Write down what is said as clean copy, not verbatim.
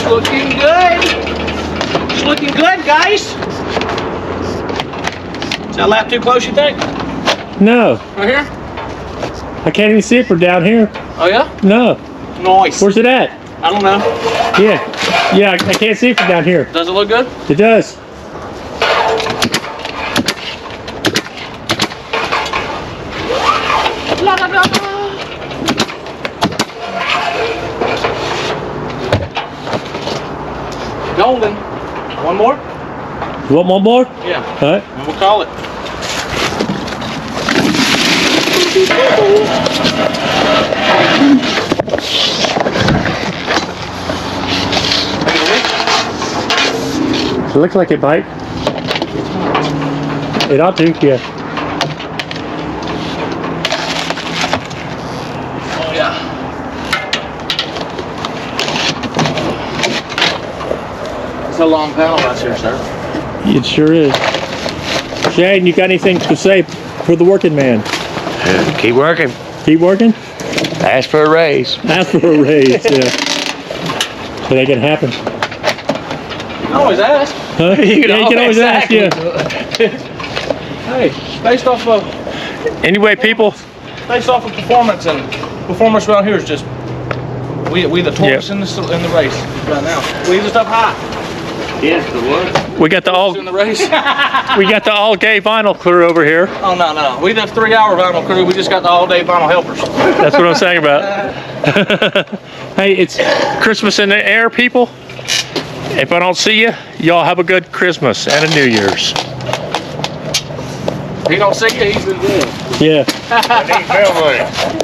It's looking good. It's looking good, guys. Is that lap too close, you think? No, Right here? I can't even see it from down here. Oh, yeah? No. Nice. Where's it at? I don't know. Yeah, I can't see it from down here. Does it look good? It does. La, la, la, la. Golden. One more? You want one more? Yeah. All right. And we'll call it. It looks like it might. It ought to, yeah. Oh, yeah. It's a long panel right here, sir. It sure is. Shane, you got anything to say for the working man? Keep working. Keep working? Ask for a raise. Ask for a raise, yeah. It ain't gonna happen. You can always ask. Huh? You can always ask, yeah. Hey, based off of Anyway, people, performance, and performance around here is just we the torques in the race right now. We leave the stuff high. Yes, the what? we got the In the race. we got the all gay vinyl crew over here. Oh no. We the 3-hour vinyl crew. We just got the all-day vinyl helpers. That's what I'm saying about. Hey, it's Christmas in the air, people. If I don't see you, y'all have a good Christmas and a New Year's. He don't see you. He's been good. Yeah. I need mail money.